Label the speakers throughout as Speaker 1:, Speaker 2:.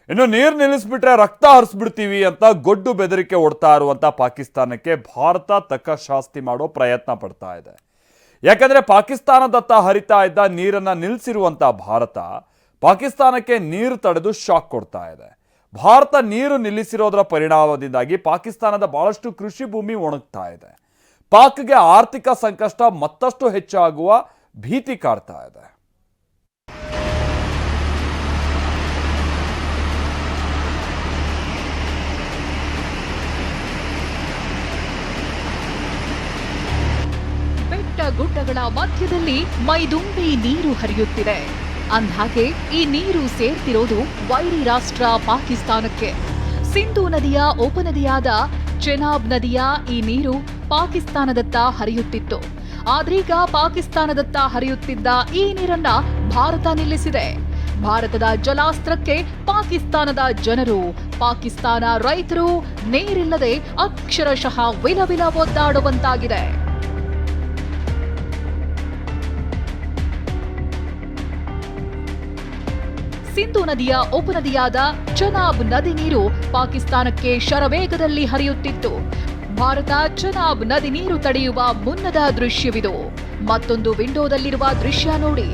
Speaker 1: ಇನ್ನು ನೀರು ನಿಲ್ಲಿಸ್ಬಿಟ್ರೆ ರಕ್ತ ಹರಿಸ್ಬಿಡ್ತೀವಿ ಅಂತ ಗೊಡ್ಡು ಬೆದರಿಕೆ ಒಡ್ತಾ ಇರುವಂತ ಪಾಕಿಸ್ತಾನಕ್ಕೆ ಭಾರತ ತಕ್ಕ ಶಾಸ್ತಿ ಮಾಡೋ ಪ್ರಯತ್ನ ಪಡ್ತಾ ಇದೆ. ಯಾಕಂದ್ರೆ ಪಾಕಿಸ್ತಾನದತ್ತ ಹರಿತಾ ಇದ್ದ ನೀರನ್ನ ನಿಲ್ಲಿಸಿರುವಂತ ಭಾರತ ಪಾಕಿಸ್ತಾನಕ್ಕೆ ನೀರು ತಡೆದು ಶಾಕ್ ಕೊಡ್ತಾ ಇದೆ. ಭಾರತ ನೀರು ನಿಲ್ಲಿಸಿರೋದರ ಪರಿಣಾಮದಿಂದಾಗಿ ಪಾಕಿಸ್ತಾನದ ಬಹಳಷ್ಟು ಕೃಷಿ ಭೂಮಿ ಒಣಗ್ತಾ ಇದೆ. ಪಾಕ್ಗೆ ಆರ್ಥಿಕ ಸಂಕಷ್ಟ ಮತ್ತಷ್ಟು ಹೆಚ್ಚಾಗುವ ಭೀತಿ ಕಾಡ್ತಾ ಇದೆ.
Speaker 2: ಗುಡ್ಡಗಳ ಮಧ್ಯದಲ್ಲಿ ಮೈದುಂಬಿ ನೀರು ಹರಿಯುತ್ತಿದೆ. ಅಂದ್ಹಾಗೆ ಈ ನೀರು ಸೇರ್ತಿರೋದು ವೈರಿ ರಾಷ್ಟ್ರ ಪಾಕಿಸ್ತಾನಕ್ಕೆ. ಸಿಂಧೂ ನದಿಯ ಉಪನದಿಯಾದ ಚೆನಾಬ್ ನದಿಯ ಈ ನೀರು ಪಾಕಿಸ್ತಾನದತ್ತ ಹರಿಯುತ್ತಿತ್ತು. ಆದ್ರೀಗ ಪಾಕಿಸ್ತಾನದತ್ತ ಹರಿಯುತ್ತಿದ್ದ ಈ ನೀರನ್ನ ಭಾರತ ನಿಲ್ಲಿಸಿದೆ. ಭಾರತದ ಜಲಾಸ್ತ್ರಕ್ಕೆ ಪಾಕಿಸ್ತಾನದ ಜನರು, ಪಾಕಿಸ್ತಾನ ರೈತರು ನೀರಿಲ್ಲದೆ ಅಕ್ಷರಶಃ ವಿಲವಿಲ ಒದ್ದಾಡುವಂತಾಗಿದೆ. ಸಿಂಧೂ ನದಿಯ ಉಪನದಿಯಾದ ಚೆನಾಬ್ ನದಿ ನೀರು ಪಾಕಿಸ್ತಾನಕ್ಕೆ ಶರವೇಗದಲ್ಲಿ ಹರಿಯುತ್ತಿತ್ತು. ಭಾರತ ಚೆನಾಬ್ ನದಿ ನೀರು ತಡೆಯುವ ಮುನ್ನದ ದೃಶ್ಯವಿದು. ಮತ್ತೊಂದು ವಿಂಡೋದಲ್ಲಿರುವ ದೃಶ್ಯ ನೋಡಿ.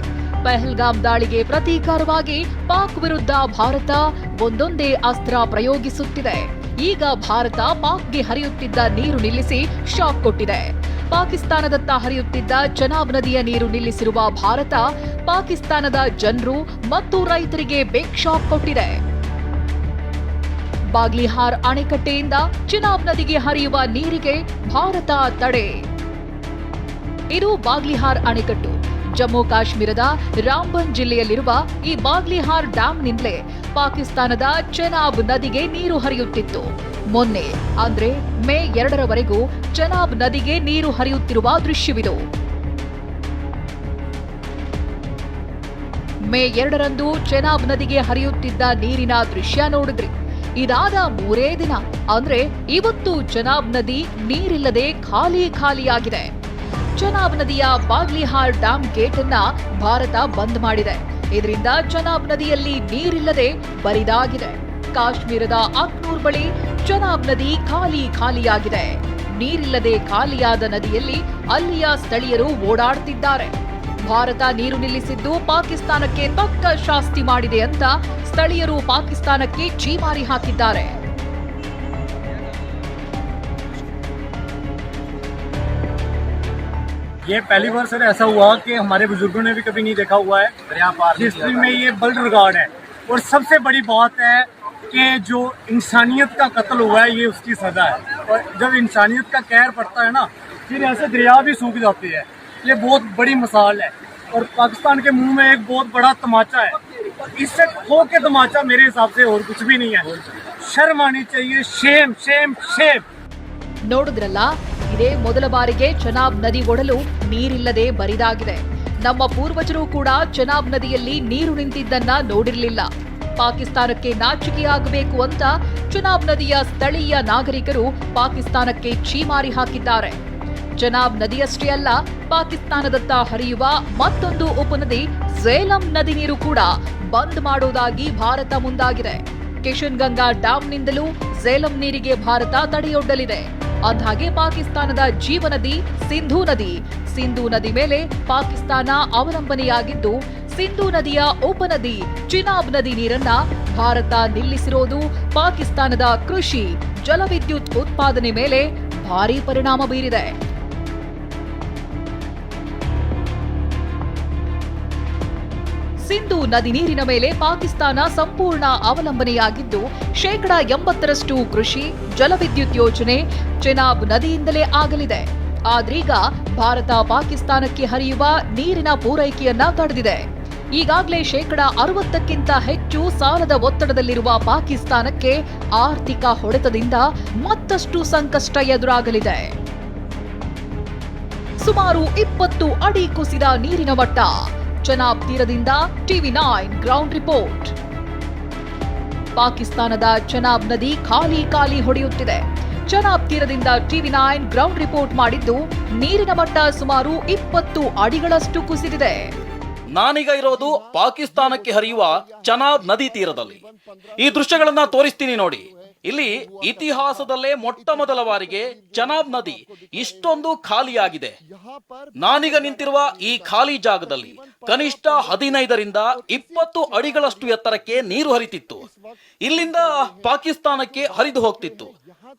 Speaker 2: ಪಹಲ್ಗಾಮ್ ದಾಳಿಗೆ ಪ್ರತೀಕಾರವಾಗಿ ಪಾಕ್ ವಿರುದ್ಧ ಭಾರತ ಒಂದೊಂದೇ ಅಸ್ತ್ರ ಪ್ರಯೋಗಿಸುತ್ತಿದೆ. ಈಗ ಭಾರತ ಪಾಕ್ಗೆ ಹರಿಯುತ್ತಿದ್ದ ನೀರು ನಿಲ್ಲಿಸಿ ಶಾಕ್ ಕೊಟ್ಟಿದೆ. ಪಾಕಿಸ್ತಾನದತ್ತ ಹರಿಯುತ್ತಿದ್ದ ಚೆನಾಬ್ ನದಿಯ ನೀರು ನಿಲ್ಲಿಸಿರುವ ಭಾರತ ಪಾಕಿಸ್ತಾನದ ಜನರು ಮತ್ತು ರೈತರಿಗೆ ಬಿಗ್ ಶಾಕ್ ಕೊಟ್ಟಿದೆ. ಬಾಗ್ಲಿಹಾರ್ ಅಣೆಕಟ್ಟೆಯಿಂದ ಚೆನಾಬ್ ನದಿಗೆ ಹರಿಯುವ ನೀರಿಗೆ ಭಾರತ ತಡೆ. ಇದು ಬಾಗ್ಲಿಹಾರ್ ಅಣೆಕಟ್ಟು. ಜಮ್ಮು ಕಾಶ್ಮೀರದ ರಾಂಬನ್ ಜಿಲ್ಲೆಯಲ್ಲಿರುವ ಈ ಬಾಗ್ಲಿಹಾರ್ ಡ್ಯಾಂನಿಂದಲೇ ಪಾಕಿಸ್ತಾನದ ಚೆನಾಬ್ ನದಿಗೆ ನೀರು ಹರಿಯುತ್ತಿತ್ತು. ಮೊನ್ನೆ ಅಂದ್ರೆ ಮೇ 2ರವರೆಗೂ ಚೆನಾಬ್ ನದಿಗೆ ನೀರು ಹರಿಯುತ್ತಿರುವ ದೃಶ್ಯವಿದು. ಮೇ 2ರಂದು ಚೆನಾಬ್ ನದಿಗೆ ಹರಿಯುತ್ತಿದ್ದ ನೀರಿನ ದೃಶ್ಯ ನೋಡಿದ್ರಿ. ಇದಾದ 3 ದಿನ ಅಂದ್ರೆ ಇವತ್ತು ಚೆನಾಬ್ ನದಿ ನೀರಿಲ್ಲದೆ ಖಾಲಿಯಾಗಿದೆ. ಚೆನಾಬ್ ನದಿಯ ಬಾಗ್ಲಿಹಾರ್ ಡ್ಯಾಂ ಗೇಟ್ ಅನ್ನ ಭಾರತ ಬಂದ್ ಮಾಡಿದೆ. ಇದರಿಂದ ಚೆನಾಬ್ ನದಿಯಲ್ಲಿ ನೀರಿಲ್ಲದೆ ಬರಿದಾಗಿದೆ. ಕಾಶ್ಮೀರದ ಅಕ್ನೂರ್ ಬಳಿ ಚೆನಾಬ್ ನದಿ ಖಾಲಿಯಾಗಿದೆ. ನೀರಿಲ್ಲದೆ ಖಾಲಿಯಾದ ನದಿಯಲ್ಲಿ ಅಲ್ಲಿಯ ಸ್ಥಳೀಯರು ಓಡಾಡ್ತಿದ್ದಾರೆ. ಭಾರತ ನೀರು ನಿಲ್ಲಿಸಿದ್ದು ಪಾಕಿಸ್ತಾನಕ್ಕೆ ತಕ್ಕ ಶಾಸ್ತಿ ಮಾಡಿದೆ ಅಂತ ಸ್ಥಳೀಯರು ಪಾಕಿಸ್ತಾನಕ್ಕೆ ಛೀಮಾರಿ ಹಾಕಿದ್ದಾರೆ.
Speaker 3: ये पहली बार सर ऐसा हुआ कि हमारे बुजुर्गों ने भी कभी नहीं देखा हुआ है. हिस्ट्री में ये वर्ल्ड रिकॉर्ड है. और सबसे बड़ी बात है कि जो इंसानियत का कत्ल हुआ है ये उसकी सजा है. और जब इंसानियत का कहर पड़ता है ना फिर ऐसे दरिया भी सूख जाते हैं. ये बहुत बड़ी मिसाल है. और पाकिस्तान के मुंह में एक बहुत बड़ा तमाचा है. इससे खो के तमाचा मेरे हिसाब से और कुछ भी नहीं है. शर्म आनी चाहिए. Shem Shem Shem.
Speaker 2: ನೋಡಿದ್ರಲ್ಲ, ಇದೇ ಮೊದಲ ಬಾರಿಗೆ ಚೆನಾಬ್ ನದಿ ಒಡಲು ನೀರಿಲ್ಲದೆ ಬರಿದಾಗಿದೆ. ನಮ್ಮ ಪೂರ್ವಜರು ಕೂಡ ಚೆನಾಬ್ ನದಿಯಲ್ಲಿ ನೀರು ನಿಂತಿದ್ದನ್ನ ನೋಡಿರಲಿಲ್ಲ. ಪಾಕಿಸ್ತಾನಕ್ಕೆ ನಾಚಿಕೆಯಾಗಬೇಕು ಅಂತ ಚೆನಾಬ್ ನದಿಯ ಸ್ಥಳೀಯ ನಾಗರಿಕರು ಪಾಕಿಸ್ತಾನಕ್ಕೆ ಛೀಮಾರಿ ಹಾಕಿದ್ದಾರೆ. ಚೆನಾಬ್ ನದಿಯಷ್ಟೇ ಅಲ್ಲ, ಪಾಕಿಸ್ತಾನದತ್ತ ಹರಿಯುವ ಮತ್ತೊಂದು ಉಪನದಿ ಝೇಲಂ ನದಿ ನೀರು ಕೂಡ ಬಂದ್ ಮಾಡೋದಾಗಿ ಭಾರತ ಮುಂದಾಗಿದೆ. ಕಿಶನ್ ಗಂಗಾ ಡ್ಯಾಂನಿಂದಲೂ ಝೇಲಂ ನೀರಿಗೆ ಭಾರತ ತಡೆಯೊಡ್ಡಲಿದೆ. ಅಂದ್ಹಾಗೆ ಪಾಕಿಸ್ತಾನದ ಜೀವನದಿ ಸಿಂಧೂ ನದಿ ಮೇಲೆ ಪಾಕಿಸ್ತಾನ ಅವಲಂಬನೆಯಾಗಿದ್ದು, ಸಿಂಧೂ ನದಿಯ ಉಪನದಿ ಚೆನಾಬ್ ನದಿ ನೀರನ್ನ ಭಾರತ ನಿಲ್ಲಿಸಿರೋದು ಪಾಕಿಸ್ತಾನದ ಕೃಷಿ, ಜಲವಿದ್ಯುತ್ ಉತ್ಪಾದನೆ ಮೇಲೆ ಭಾರೀ ಪರಿಣಾಮ ಬೀರಿದೆ. ಸಿಂಧೂ ನದಿ ನೀರಿನ ಮೇಲೆ ಪಾಕಿಸ್ತಾನ ಸಂಪೂರ್ಣ ಅವಲಂಬನೆಯಾಗಿದ್ದು, 80% ಕೃಷಿ, ಜಲವಿದ್ಯುತ್ ಯೋಜನೆ ಚೆನಾಬ್ ನದಿಯಿಂದಲೇ ಆಗಲಿದೆ. ಆದ್ರೀಗ ಭಾರತ ಪಾಕಿಸ್ತಾನಕ್ಕೆ ಹರಿಯುವ ನೀರಿನ ಪೂರೈಕೆಯನ್ನ ತಡೆದಿದೆ. ಈಗಾಗಲೇ 60%ಕ್ಕಿಂತ ಹೆಚ್ಚು ಸಾಲದ ಒತ್ತಡದಲ್ಲಿರುವ ಪಾಕಿಸ್ತಾನಕ್ಕೆ ಆರ್ಥಿಕ ಹೊಡೆತದಿಂದ ಮತ್ತಷ್ಟು ಸಂಕಷ್ಟ ಎದುರಾಗಲಿದೆ. ಸುಮಾರು 20 ಅಡಿ ಕುಸಿದ ನೀರಿನ ಮಟ್ಟ. ಚೆನಾಬ್ ತೀರದಿಂದ TV9 ಗ್ರೌಂಡ್ ರಿಪೋರ್ಟ್. ಪಾಕಿಸ್ತಾನದ ಚೆನಾಬ್ ನದಿ ಖಾಲಿ ಹೊಡೆಯುತ್ತಿದೆ. ಚೆನಾಬ್ ತೀರದಿಂದ TV9 ಗ್ರೌಂಡ್ ರಿಪೋರ್ಟ್ ಮಾಡಿದ್ದು, ನೀರಿನ ಮಟ್ಟ ಸುಮಾರು 20 ಅಡಿಗಳಷ್ಟು ಕುಸಿದಿದೆ.
Speaker 4: ನಾನೀಗ ಇರೋದು ಪಾಕಿಸ್ತಾನಕ್ಕೆ ಹರಿಯುವ ಚನಾಬ್ ನದಿ ತೀರದಲ್ಲಿ. ಈ ದೃಶ್ಯಗಳನ್ನ ತೋರಿಸ್ತೀನಿ ನೋಡಿ. ಇಲ್ಲಿ ಇತಿಹಾಸದಲ್ಲೇ ಮೊಟ್ಟ ಮೊದಲ ಬಾರಿಗೆ ಚನಾಬ್ ನದಿ ಇಷ್ಟೊಂದು ಖಾಲಿಯಾಗಿದೆ. ನಾನೀಗ ನಿಂತಿರುವ ಈ ಖಾಲಿ ಜಾಗದಲ್ಲಿ ಕನಿಷ್ಠ 15ರಿಂದ 20 ಅಡಿಗಳಷ್ಟು ಎತ್ತರಕ್ಕೆ ನೀರು ಹರಿತಿತ್ತು. ಇಲ್ಲಿಂದ ಪಾಕಿಸ್ತಾನಕ್ಕೆ ಹರಿದು ಹೋಗ್ತಿತ್ತು.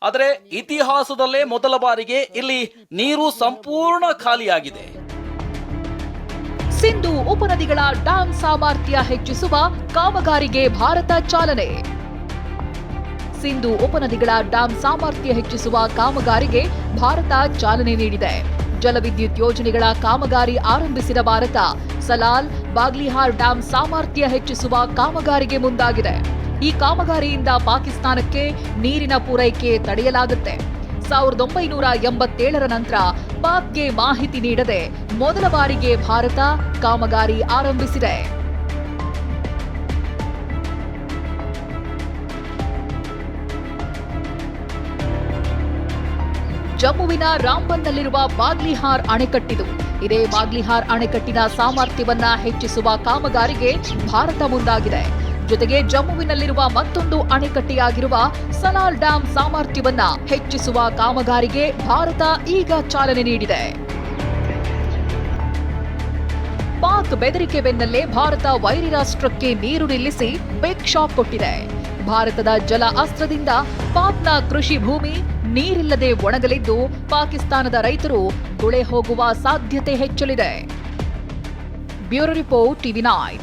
Speaker 4: ಆದರೆ ಇತಿಹಾಸದಲ್ಲೇ ಮೊದಲ ಬಾರಿಗೆ ಇಲ್ಲಿ ನೀರು ಸಂಪೂರ್ಣ ಖಾಲಿಯಾಗಿದೆ.
Speaker 2: ಸಿಂಧೂ ಉಪನದಿಗಳ ಡ್ಯಾಂ ಸಾಮರ್ಥ್ಯ ಹೆಚ್ಚಿಸುವ ಕಾಮಗಾರಿಗೆ ಭಾರತ ಚಾಲನೆ. ಸಿಂಧೂ ಉಪನದಿಗಳ ಡ್ಯಾಂ ಸಾಮರ್ಥ್ಯ ಹೆಚ್ಚಿಸುವ ಕಾಮಗಾರಿಗೆ ಭಾರತ ಚಾಲನೆ ನೀಡಿದೆ. ಜಲವಿದ್ಯುತ್ ಯೋಜನೆಗಳ ಕಾಮಗಾರಿ ಆರಂಭಿಸಿದ ಭಾರತ ಸಲಾಲ್ ಬಾಗ್ಲಿಹಾರ್ ಡ್ಯಾಂ ಸಾಮರ್ಥ್ಯ ಹೆಚ್ಚಿಸುವ ಕಾಮಗಾರಿಗೆ ಮುಂದಾಗಿದೆ. ಈ ಕಾಮಗಾರಿಯಿಂದ ಪಾಕಿಸ್ತಾನಕ್ಕೆ ನೀರಿನ ಪೂರೈಕೆ ತಡೆಯಲಾಗುತ್ತೆ. 1987ರ ನಂತರ ಪಾಕ್ಗೆ ಮಾಹಿತಿ ನೀಡದೆ ಮೊದಲ ಬಾರಿಗೆ ಭಾರತ ಕಾಮಗಾರಿ ಆರಂಭಿಸಿದೆ. ಜಮ್ಮುವಿನ ರಾಂಬನ್ನಲ್ಲಿರುವ ಬಾಗ್ಲಿಹಾರ್ ಅಣೆಕಟ್ಟಿದು. ಇದೇ ಬಾಗ್ಲಿಹಾರ್ ಅಣೆಕಟ್ಟಿನ ಸಾಮರ್ಥ್ಯವನ್ನ ಹೆಚ್ಚಿಸುವ ಕಾಮಗಾರಿಗೆ ಭಾರತ ಮುಂದಾಗಿದೆ. ಜೊತೆಗೆ ಜಮ್ಮುವಿನಲ್ಲಿರುವ ಮತ್ತೊಂದು ಅಣೆಕಟ್ಟೆಯಾಗಿರುವ ಸಲಾಲ್ ಡ್ಯಾಂ ಸಾಮರ್ಥ್ಯವನ್ನ ಹೆಚ್ಚಿಸುವ ಕಾಮಗಾರಿಗೆ ಭಾರತ ಈಗ ಚಾಲನೆ ನೀಡಿದೆ. ಪಾಕ್ ಬೆದರಿಕೆ ಬೆನ್ನಲ್ಲೇ ಭಾರತ ವೈರಿ ರಾಷ್ಟ್ರಕ್ಕೆ ನೀರು ನಿಲ್ಲಿಸಿ ಬಿಗ್ ಶಾಕ್ ಕೊಟ್ಟಿದೆ. ಭಾರತದ ಜಲ ಅಸ್ತ್ರದಿಂದ ಪಾಕ್ನ ಕೃಷಿ ಭೂಮಿ ನೀರಿಲ್ಲದೆ ಒಣಗಲಿದ್ದು ಪಾಕಿಸ್ತಾನದ ರೈತರು ಗುಳೆ ಹೋಗುವ ಸಾಧ್ಯತೆ ಹೆಚ್ಚಲಿದೆ. Bureau report TV9.